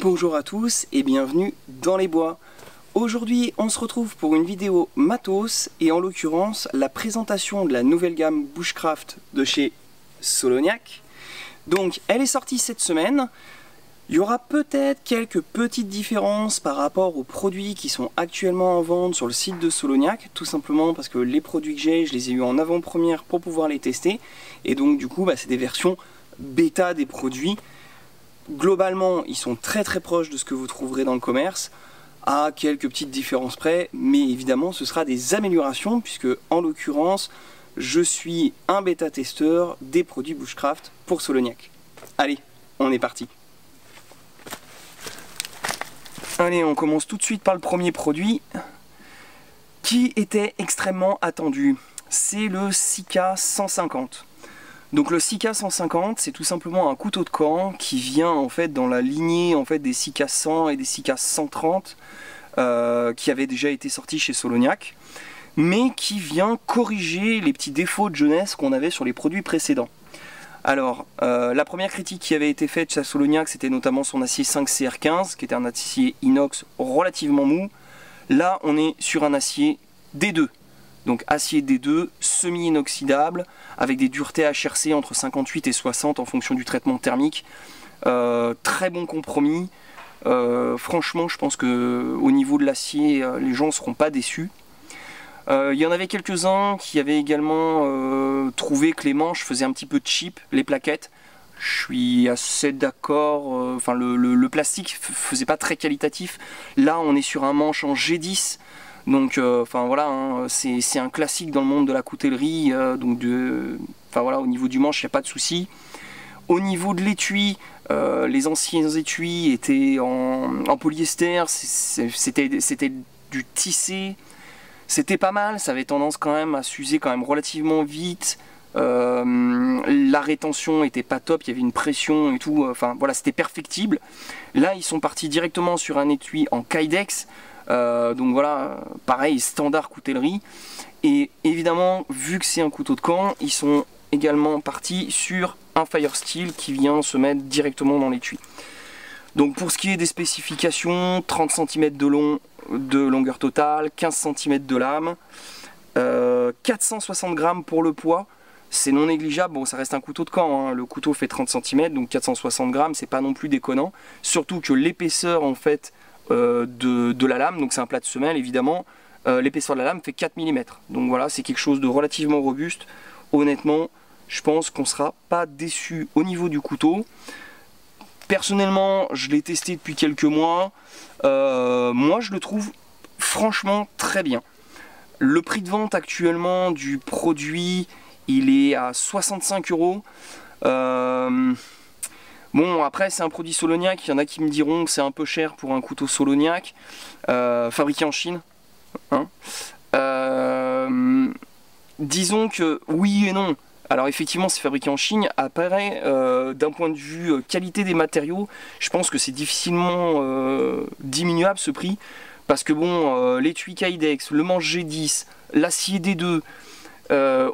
Bonjour à tous et bienvenue dans les bois. Aujourd'hui on se retrouve pour une vidéo matos et en l'occurrence la présentation de la nouvelle gamme Bushcraft de chez Soloniac. Donc elle est sortie cette semaine. Il y aura peut-être quelques petites différences par rapport aux produits qui sont actuellement en vente sur le site de Soloniac, tout simplement parce que les produits que j'ai, je les ai eu en avant-première pour pouvoir les tester, et donc du coup c'est des versions bêta des produits. Globalement ils sont très proches de ce que vous trouverez dans le commerce, à quelques petites différences près, mais évidemment ce sera des améliorations puisque en l'occurrence je suis un bêta testeur des produits Bushcraft pour Soloniac. Allez, on est parti. Allez, on commence tout de suite par le premier produit qui était extrêmement attendu. C'est le Sika 150. Donc le Sika 150, c'est tout simplement un couteau de camp qui vient en fait dans la lignée des Sika 100 et des Sika 130 qui avaient déjà été sortis chez Soloniac, mais qui vient corriger les petits défauts de jeunesse qu'on avait sur les produits précédents. Alors, la première critique qui avait été faite chez Soloniac, c'était notamment son acier 5CR15, qui était un acier inox relativement mou. Là, on est sur un acier D2. Donc acier D2, semi-inoxydable, avec des duretés HRC entre 58 et 60 en fonction du traitement thermique. Très bon compromis. Franchement, je pense qu'au niveau de l'acier, les gens ne seront pas déçus. Il y en avait quelques-uns qui avaient également trouvé que les manches faisaient un petit peu cheap, les plaquettes. Je suis assez d'accord, le plastique faisait pas très qualitatif. Là on est sur un manche en G10, donc c'est un classique dans le monde de la coutellerie, au niveau du manche il n'y a pas de souci. Au niveau de l'étui, les anciens étuis étaient en polyester, c'était du tissé. C'était pas mal, ça avait tendance quand même à s'user quand même relativement vite. La rétention était pas top, il y avait une pression et tout, c'était perfectible. Là ils sont partis directement sur un étui en Kydex, pareil, standard coutellerie. Et évidemment, vu que c'est un couteau de camp, ils sont également partis sur un Firesteel qui vient se mettre directement dans l'étui. Donc pour ce qui est des spécifications, 30 cm de long de longueur totale, 15 cm de lame, 460 grammes pour le poids, c'est non négligeable. Bon, ça reste un couteau de camp, hein. Le couteau fait 30 cm, donc 460 grammes, c'est pas non plus déconnant, surtout que l'épaisseur en fait de la lame, donc c'est un plat de semelle évidemment, l'épaisseur de la lame fait 4 mm, donc voilà, c'est quelque chose de relativement robuste. Honnêtement, je pense qu'on sera pas déçu au niveau du couteau. Personnellement, je l'ai testé depuis quelques mois. Moi, je le trouve franchement très bien. Le prix de vente actuellement du produit, il est à 65 €. Bon, après, c'est un produit Soloniac. Il y en a qui me diront que c'est un peu cher pour un couteau Soloniac, fabriqué en Chine. Hein. Disons que oui et non. Alors effectivement c'est fabriqué en Chine, après d'un point de vue qualité des matériaux, je pense que c'est difficilement diminuable ce prix, parce que bon, l'étui Kydex, le manche G10, l'acier D2,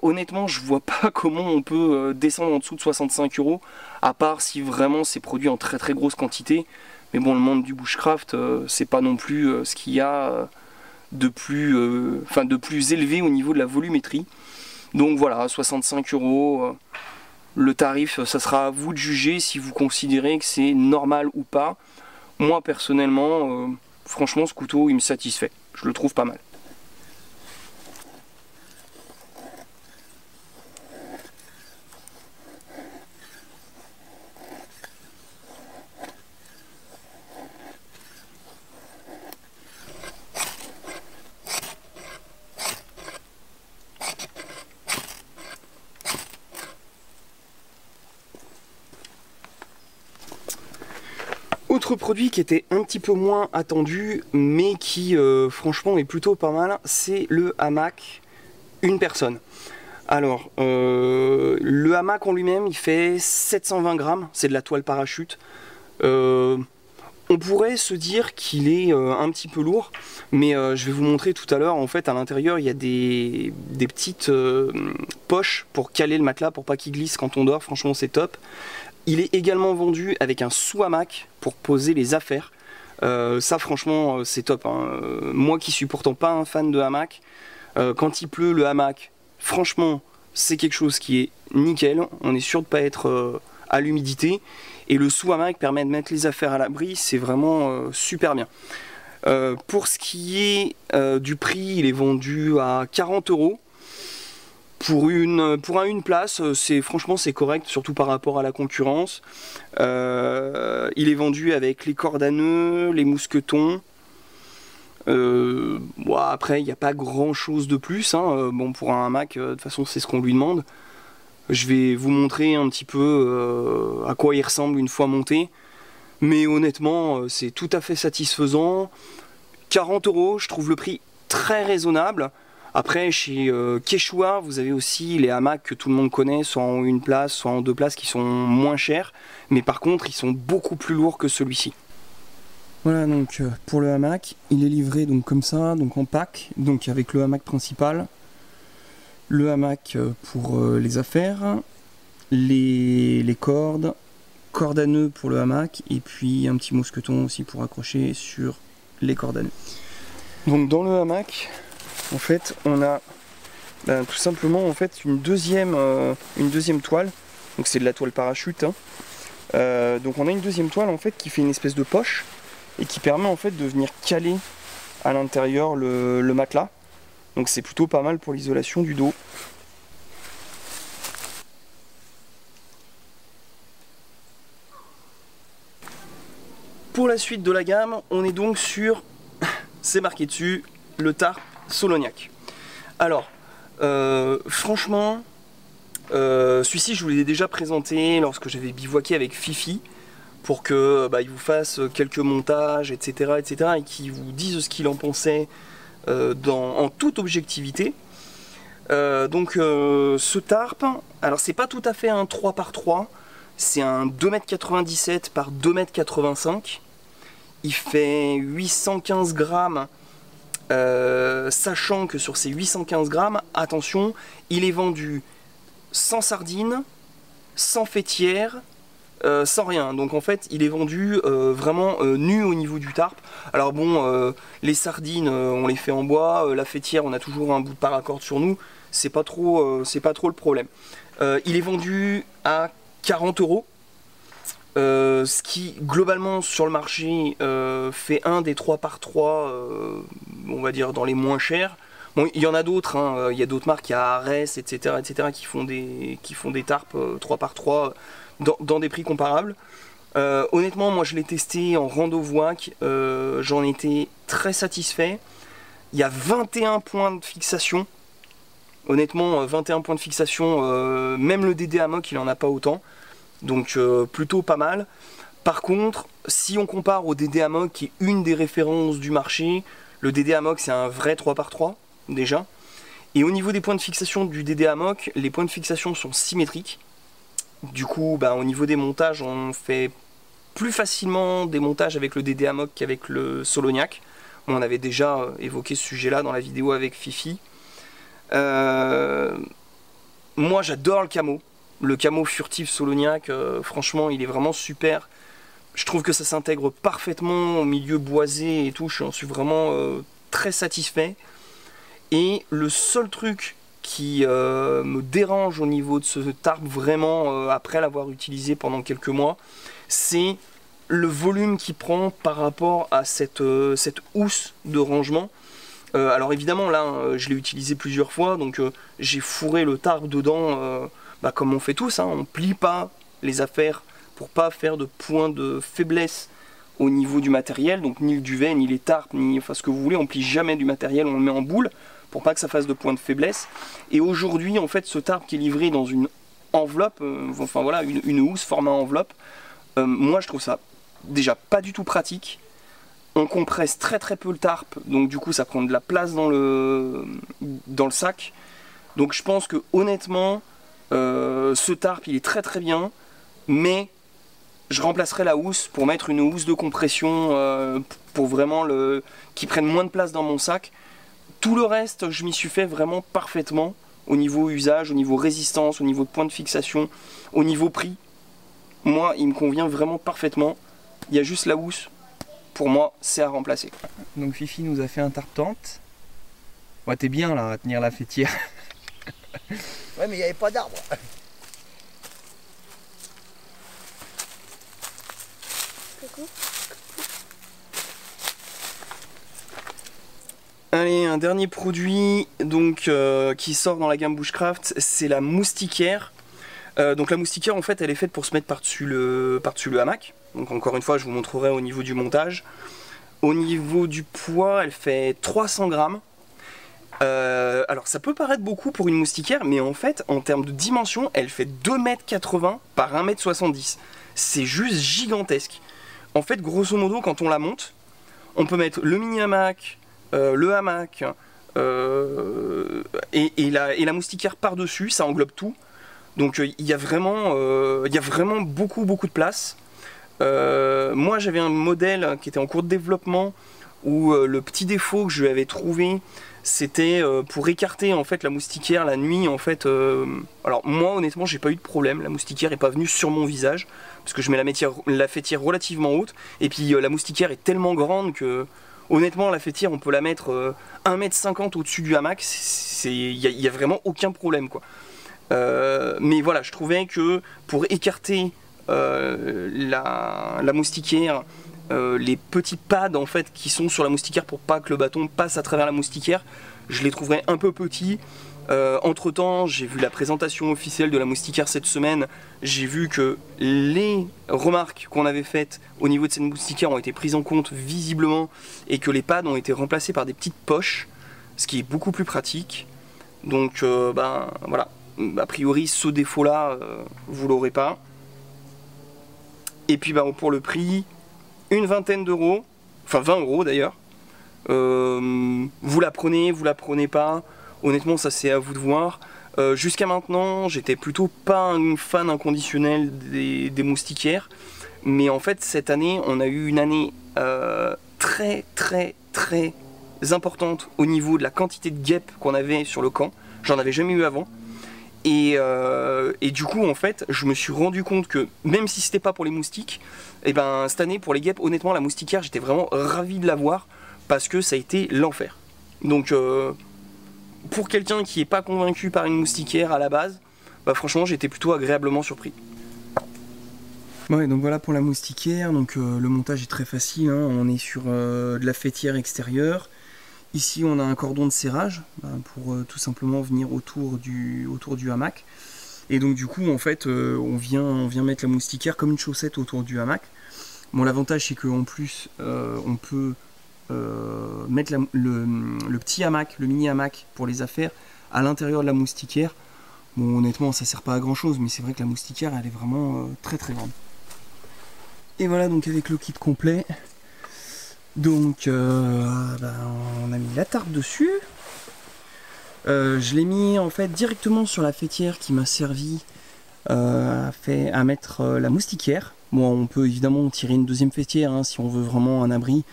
honnêtement je vois pas comment on peut descendre en dessous de 65 €, à part si vraiment c'est produit en très grosse quantité, mais bon le monde du Bushcraft c'est pas non plus ce qu'il y a de plus élevé au niveau de la volumétrie. Donc voilà, 65 €, le tarif, ça sera à vous de juger si vous considérez que c'est normal ou pas. Moi personnellement, franchement ce couteau il me satisfait, je le trouve pas mal. Autre produit qui était un petit peu moins attendu, mais qui franchement est plutôt pas mal, c'est le hamac une personne. Alors, le hamac en lui-même, il fait 720 grammes, c'est de la toile parachute. On pourrait se dire qu'il est un petit peu lourd, mais je vais vous montrer tout à l'heure. En fait, à l'intérieur, il y a des petites poches pour caler le matelas, pour pas qu'il glisse quand on dort. Franchement, c'est top. Il est également vendu avec un sous-hamac pour poser les affaires. Ça franchement c'est top, hein. Moi qui suis pourtant pas un fan de hamac, quand il pleut le hamac, franchement c'est quelque chose qui est nickel. On est sûr de ne pas être à l'humidité. Et le sous-hamac permet de mettre les affaires à l'abri, c'est vraiment super bien. Pour ce qui est du prix, il est vendu à 40 €. Pour une place, franchement c'est correct, surtout par rapport à la concurrence. Il est vendu avec les cordes à nœuds, les mousquetons. Bon, après il n'y a pas grand chose de plus, hein. Bon, pour un hamac, de toute façon c'est ce qu'on lui demande. Je vais vous montrer un petit peu à quoi il ressemble une fois monté. Mais honnêtement, c'est tout à fait satisfaisant. 40 €, je trouve le prix très raisonnable. Après, chez Quechua, vous avez aussi les hamacs que tout le monde connaît, soit en une place, soit en deux places, qui sont moins chers. Mais par contre, ils sont beaucoup plus lourds que celui-ci. Voilà, donc pour le hamac, il est livré donc comme ça, donc en pack, donc avec le hamac principal, le hamac pour les affaires, les cordes à nœuds pour le hamac, et puis un petit mousqueton aussi pour accrocher sur les cordes à nœuds. Donc dans le hamac, en fait, on a tout simplement en fait une deuxième toile. Donc c'est de la toile parachute, hein. Donc on a une deuxième toile en fait qui fait une espèce de poche et qui permet en fait de venir caler à l'intérieur le matelas. Donc c'est plutôt pas mal pour l'isolation du dos. Pour la suite de la gamme, on est donc sur, c'est marqué dessus, le tarp Solognac. Alors, franchement, celui-ci je vous l'ai déjà présenté lorsque j'avais bivouaqué avec Fifi, pour que il vous fasse quelques montages, etc., et qu'il vous dise ce qu'il en pensait en toute objectivité. Donc ce tarp, alors c'est pas tout à fait un 3x3, c'est un 2,97 m par 2,85 m. Il fait 815 grammes, sachant que sur ces 815 grammes, attention, il est vendu sans sardines, sans fêtière, sans rien. Donc en fait il est vendu vraiment nu au niveau du tarp. Alors bon, les sardines on les fait en bois, la fêtière on a toujours un bout de paracorde sur nous, c'est pas trop le problème. Il est vendu à 40 €, ce qui globalement sur le marché fait un des 3x3, on va dire dans les moins chers. Bon, il y en a d'autres, hein. Il y a d'autres marques, il y a Ares, etc., qui font des tarps 3x3 dans des prix comparables. Honnêtement, moi je l'ai testé en rando voac, j'en étais très satisfait. Il y a 21 points de fixation. Honnêtement, 21 points de fixation, même le DD Hammock il en a pas autant. Donc plutôt pas mal. Par contre, si on compare au DD Hammock qui est une des références du marché, le DD Hammock c'est un vrai 3x3 déjà. Et au niveau des points de fixation du DD Hammock, les points de fixation sont symétriques. Du coup, au niveau des montages, on fait plus facilement des montages avec le DD Hammock qu'avec le Solognac. On avait déjà évoqué ce sujet-là dans la vidéo avec Fifi. Moi, j'adore le camo furtif Solognac. Franchement, il est vraiment super. Je trouve que ça s'intègre parfaitement au milieu boisé et tout. J'en suis vraiment très satisfait. Et le seul truc qui me dérange au niveau de ce tarp vraiment après l'avoir utilisé pendant quelques mois, c'est le volume qu'il prend par rapport à cette housse de rangement. Alors évidemment là je l'ai utilisé plusieurs fois, donc j'ai fourré le tarp dedans comme on fait tous, hein. On plie pas les affaires pour pas faire de point de faiblesse au niveau du matériel, donc ni le duvet, ni les tarpes, ni enfin ce que vous voulez, on plie jamais du matériel, on le met en boule pour pas que ça fasse de point de faiblesse. Et aujourd'hui en fait ce tarp qui est livré dans une enveloppe, enfin voilà, une housse format enveloppe, moi je trouve ça déjà pas du tout pratique. On compresse très peu le tarp, donc du coup ça prend de la place dans le sac. Donc je pense que honnêtement ce tarp il est très bien, mais je remplacerai la housse pour mettre une housse de compression pour vraiment qui prenne moins de place dans mon sac. Tout le reste je m'y suis fait vraiment parfaitement au niveau usage, au niveau résistance, au niveau de point de fixation, au niveau prix. Moi, il me convient vraiment parfaitement. Il y a juste la housse. Pour moi, c'est à remplacer. Donc Fifi nous a fait un tarte-tente. Ouais, t'es bien là à tenir la fêtière. Ouais, mais il n'y avait pas d'arbre. Coucou. Allez, un dernier produit donc qui sort dans la gamme Bushcraft, c'est la moustiquaire. Donc la moustiquaire, en fait, elle est faite pour se mettre par-dessus le hamac. Donc encore une fois, je vous montrerai au niveau du montage. Au niveau du poids, elle fait 300 grammes. Alors ça peut paraître beaucoup pour une moustiquaire, mais en fait, en termes de dimension, elle fait 2,80 m par 1,70 m. C'est juste gigantesque. En fait, grosso modo, quand on la monte, on peut mettre le mini hamac, le hamac et la moustiquaire par-dessus, ça englobe tout. Donc il y a vraiment beaucoup de place. Moi j'avais un modèle qui était en cours de développement où le petit défaut que je lui avais trouvé, c'était pour écarter en fait la moustiquaire la nuit en fait. Alors moi honnêtement j'ai pas eu de problème, la moustiquaire est pas venue sur mon visage parce que je mets la fêtière relativement haute et puis la moustiquaire est tellement grande que honnêtement la fêtière on peut la mettre 1,50 m au-dessus du hamac, il y a vraiment aucun problème quoi. Mais voilà, je trouvais que pour écarter la moustiquaire, les petits pads en fait qui sont sur la moustiquaire pour pas que le bâton passe à travers la moustiquaire, je les trouverais un peu petits. Entre temps, j'ai vu la présentation officielle de la moustiquaire cette semaine, j'ai vu que les remarques qu'on avait faites au niveau de cette moustiquaire ont été prises en compte visiblement et que les pads ont été remplacés par des petites poches, ce qui est beaucoup plus pratique. Donc ben voilà. A priori ce défaut là vous l'aurez pas. Et puis bah, pour le prix, une vingtaine d'euros, enfin 20 € d'ailleurs. Vous la prenez pas, honnêtement ça c'est à vous de voir. Jusqu'à maintenant j'étais plutôt pas un fan inconditionnel des moustiquaires, mais en fait cette année on a eu une année très importante au niveau de la quantité de guêpes qu'on avait sur le camp. J'en avais jamais eu avant. Et du coup en fait je me suis rendu compte que même si c'était pas pour les moustiques, et ben cette année pour les guêpes honnêtement la moustiquaire j'étais vraiment ravi de l'avoir parce que ça a été l'enfer. Donc pour quelqu'un qui est pas convaincu par une moustiquaire à la base, bah franchement j'étais plutôt agréablement surpris. Ouais, donc voilà pour la moustiquaire, donc le montage est très facile, hein. On est sur de la fêtière extérieure. Ici on a un cordon de serrage pour tout simplement venir autour du hamac. Et donc du coup en fait on vient mettre la moustiquaire comme une chaussette autour du hamac. Bon, l'avantage c'est qu'en plus on peut mettre le petit hamac, le mini hamac pour les affaires à l'intérieur de la moustiquaire. Bon honnêtement ça sert pas à grand chose, mais c'est vrai que la moustiquaire elle est vraiment très grande. Et voilà donc avec le kit complet. Donc ben, on a mis la tarte dessus. Je l'ai mis en fait directement sur la fêtière qui m'a servi à mettre la moustiquaire. Bon, on peut évidemment tirer une deuxième fêtière hein, si on veut vraiment un abri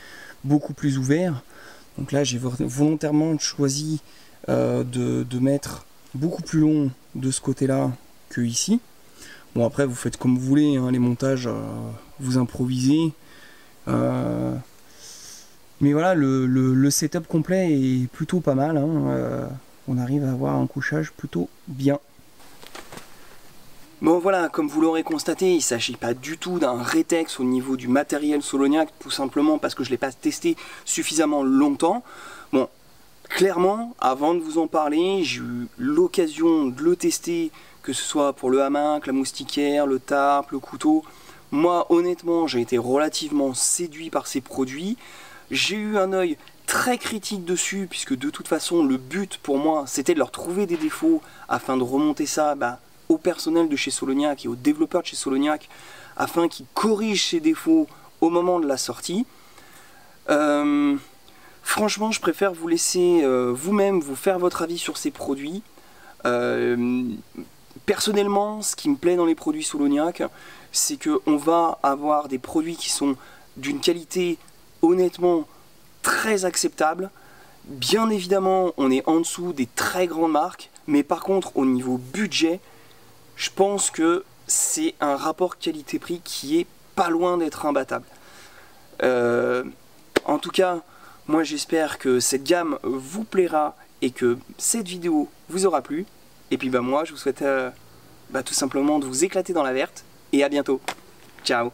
beaucoup plus ouvert. Donc là j'ai volontairement choisi de mettre beaucoup plus long de ce côté là que ici. Bon après vous faites comme vous voulez, hein, les montages vous improvisez. Mais voilà, le setup complet est plutôt pas mal, hein. On arrive à avoir un couchage plutôt bien. Bon voilà, comme vous l'aurez constaté, il ne s'agit pas du tout d'un rétex au niveau du matériel Soloniac, tout simplement parce que je ne l'ai pas testé suffisamment longtemps. Bon, clairement, avant de vous en parler, j'ai eu l'occasion de le tester, que ce soit pour le hamac, la moustiquaire, le tarp, le couteau. Moi, honnêtement, j'ai été relativement séduit par ces produits. J'ai eu un œil très critique dessus, puisque de toute façon, le but pour moi, c'était de leur trouver des défauts afin de remonter ça au personnel de chez Soloniac et aux développeurs de chez Soloniac, afin qu'ils corrigent ces défauts au moment de la sortie. Franchement, je préfère vous laisser vous-même vous faire votre avis sur ces produits. Personnellement, ce qui me plaît dans les produits Soloniac, c'est qu'on va avoir des produits qui sont d'une qualité honnêtement très acceptable. Bien évidemment, on est en dessous des très grandes marques, mais par contre, au niveau budget, je pense que c'est un rapport qualité-prix qui est pas loin d'être imbattable. En tout cas, moi j'espère que cette gamme vous plaira et que cette vidéo vous aura plu. Et puis moi je vous souhaite tout simplement de vous éclater dans la verte et à bientôt. Ciao.